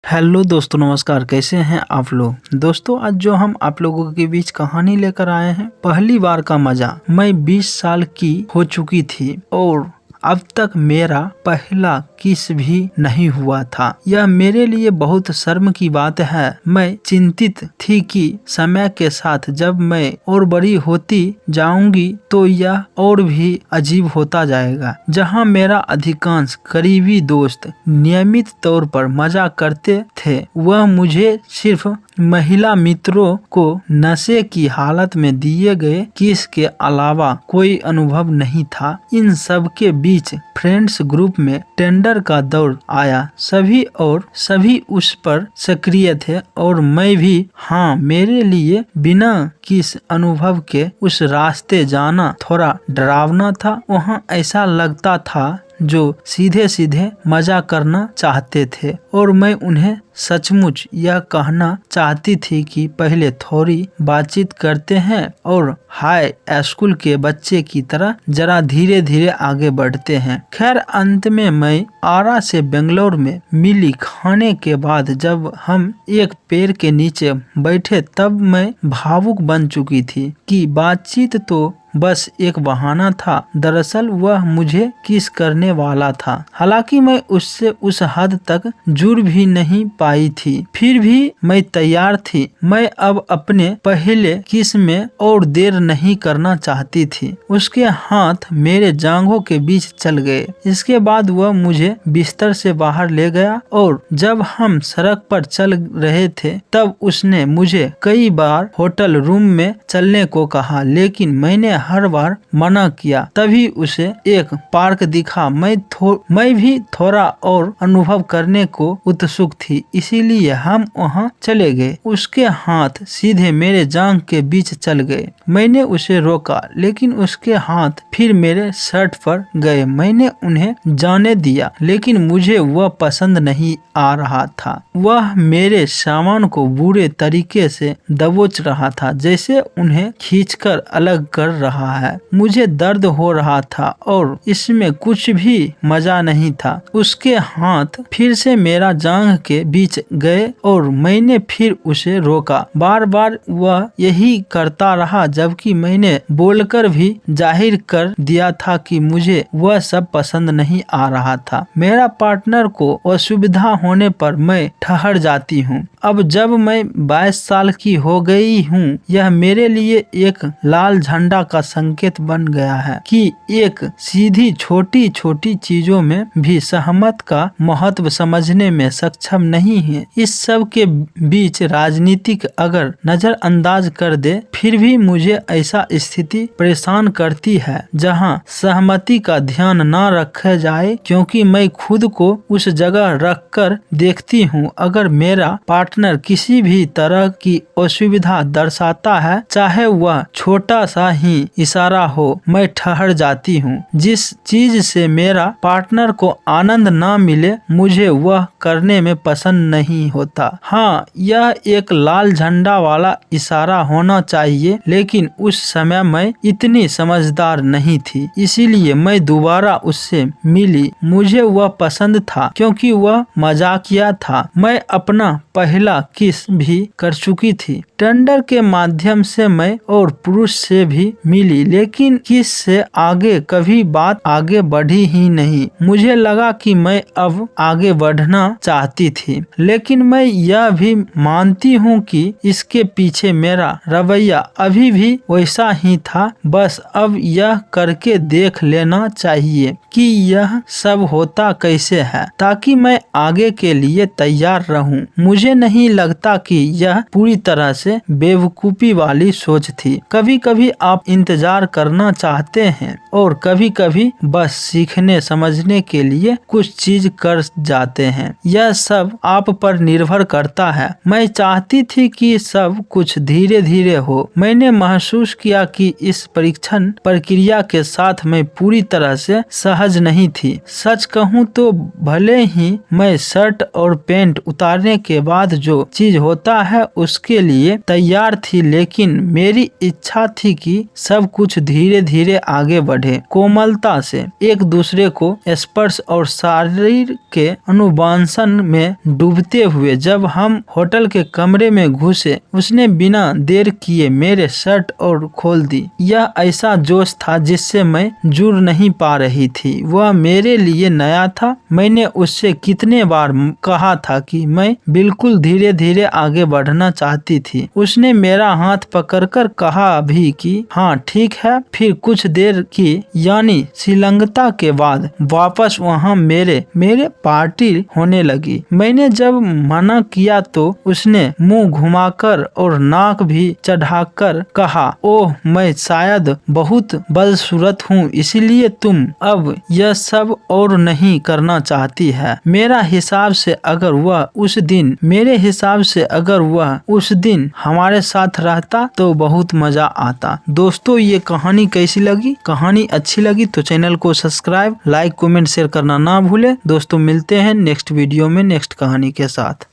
Hello दोस्तों, नमस्कार। कैसे हैं आप लोग। दोस्तों, आज जो हम आप लोगों के बीच कहानी लेकर आए हैं, पहली बार का मजा। मैं 20 साल की हो चुकी थी और अब तक मेरा पहला किस भी नहीं हुआ था। यह मेरे लिए बहुत शर्म की बात है। मैं चिंतित थी कि समय के साथ जब मैं और बड़ी होती जाऊंगी तो यह और भी अजीब होता जाएगा। जहां मेरा अधिकांश करीबी दोस्त नियमित तौर पर मजा करते थे, वह मुझे सिर्फ महिला मित्रों को नशे की हालत में दिए गए किस के अलावा कोई अनुभव नहीं था। इन सब के बीच फ्रेंड्स ग्रुप में टेंडर का दौर आया। सभी उस पर सक्रिय थे और मैं भी। हाँ, मेरे लिए बिना किस अनुभव के उस रास्ते जाना थोड़ा डरावना था। वहाँ ऐसा लगता था जो सीधे सीधे मजा करना चाहते थे और मैं उन्हें सचमुच यह कहना चाहती थी कि पहले थोड़ी बातचीत करते हैं और हाई स्कूल के बच्चे की तरह जरा धीरे धीरे आगे बढ़ते हैं। खैर, अंत में मैं आरा से बेंगलोर में मिली खाने के बाद जब हम एक पेड़ के नीचे बैठे, तब मैं भावुक बन चुकी थी कि बातचीत तो बस एक बहाना था। दरअसल वह मुझे किस करने वाला था। हालांकि मैं उससे उस हद तक जुड़ भी नहीं पाई थी, फिर भी मैं तैयार थी। मैं अब अपने पहले किस में और देर नहीं करना चाहती थी। उसके हाथ मेरे जांघों के बीच चल गए। इसके बाद वह मुझे बिस्तर से बाहर ले गया और जब हम सड़क पर चल रहे थे तब उसने मुझे कई बार होटल रूम में चलने को कहा, लेकिन मैंने हर बार मना किया। तभी उसे एक पार्क दिखा। मैं भी थोड़ा और अनुभव करने को उत्सुक थी, इसीलिए हम वहां चले गए। उसके हाथ सीधे मेरे जांघ के बीच चल गए। मैंने उसे रोका, लेकिन उसके हाथ फिर मेरे शर्ट पर गए। मैंने उन्हें जाने दिया, लेकिन मुझे वह पसंद नहीं आ रहा था। वह मेरे सामान को बुरे तरीके से दबोच रहा था, जैसे उन्हें खींचकर अलग कर रहा है। मुझे दर्द हो रहा था और इसमें कुछ भी मजा नहीं था। उसके हाथ फिर से मेरा जांघ के बीच गए और मैंने फिर उसे रोका। बार बार वह यही करता रहा, जबकि मैंने बोलकर भी जाहिर कर दिया था कि मुझे वह सब पसंद नहीं आ रहा था। मेरा पार्टनर को असुविधा होने पर मैं ठहर जाती हूँ। अब जब मैं 22 साल की हो गई हूँ, यह मेरे लिए एक लाल झंडा का संकेत बन गया है कि एक सीधी छोटी छोटी चीजों में भी सहमत का महत्व समझने में सक्षम नहीं है। इस सब के बीच राजनीतिक अगर नजरअंदाज कर दे, फिर भी मुझे ऐसा स्थिति परेशान करती है जहां सहमति का ध्यान न रखा जाए, क्योंकि मैं खुद को उस जगह रख कर देखती हूँ। अगर मेरा पार्टनर किसी भी तरह की असुविधा दर्शाता है, चाहे वह छोटा सा ही इशारा हो, मैं ठहर जाती हूँ। जिस चीज से मेरा पार्टनर को आनंद ना मिले, मुझे वह करने में पसंद नहीं होता। हाँ, यह एक लाल झंडा वाला इशारा होना चाहिए, लेकिन उस समय मैं इतनी समझदार नहीं थी, इसीलिए मैं दोबारा उससे मिली। मुझे वह पसंद था क्योंकि वह मजाकिया था। मैं अपना पहला किस भी कर चुकी थी। टेंडर के माध्यम से मैं और पुरुष से भी मिली, लेकिन किस से आगे कभी बात आगे बढ़ी ही नहीं। मुझे लगा कि मैं अब आगे बढ़ना चाहती थी, लेकिन मैं यह भी मानती हूँ कि इसके पीछे मेरा रवैया अभी भी वैसा ही था। बस अब यह करके देख लेना चाहिए कि यह सब होता कैसे है, ताकि मैं आगे के लिए तैयार रहूं। मुझे नहीं लगता कि यह पूरी तरह से बेवकूफी वाली सोच थी। कभी कभी आप इंतजार करना चाहते हैं और कभी कभी बस सीखने समझने के लिए कुछ चीज कर जाते हैं। यह सब आप पर निर्भर करता है। मैं चाहती थी कि सब कुछ धीरे धीरे हो। मैंने महसूस किया कि इस परीक्षण प्रक्रिया के साथ मैं पूरी तरह से सहज नहीं थी। सच कहूँ तो भले ही मैं शर्ट और पैंट उतारने के बाद जो चीज होता है उसके लिए तैयार थी, लेकिन मेरी इच्छा थी कि सब कुछ धीरे धीरे आगे बढ़े, कोमलता से एक दूसरे को स्पर्श और शरीर के अनुवांसन में डूबते हुए। जब हम होटल के कमरे में घुसे, उसने बिना देर किए मेरे शर्ट और खोल दी। यह ऐसा जोश था जिससे मैं जुड़ नहीं पा रही थी। वह मेरे लिए नया था। मैंने उससे कितने बार कहा था कि मैं बिल्कुल धीरे धीरे आगे बढ़ना चाहती थी। उसने मेरा हाथ पकड़कर कहा भी कि हाँ ठीक है। फिर कुछ देर की यानी श्रीलंका के बाद वापस वहाँ मेरे पार्टी होने लगी। मैंने जब मना किया तो उसने मुंह घुमाकर और नाक भी चढ़ाकर कहा, ओह मैं शायद बहुत बदसूरत हूँ, इसलिए तुम अब यह सब और नहीं करना चाहती है। मेरे हिसाब से अगर वह उस दिन हमारे साथ रहता तो बहुत मजा आता। दोस्तों ये कहानी कैसी लगी? कहानी अच्छी लगी तो चैनल को सब्सक्राइब, लाइक, कमेंट, शेयर करना ना भूले। दोस्तों मिलते हैं नेक्स्ट वीडियो में नेक्स्ट कहानी के साथ।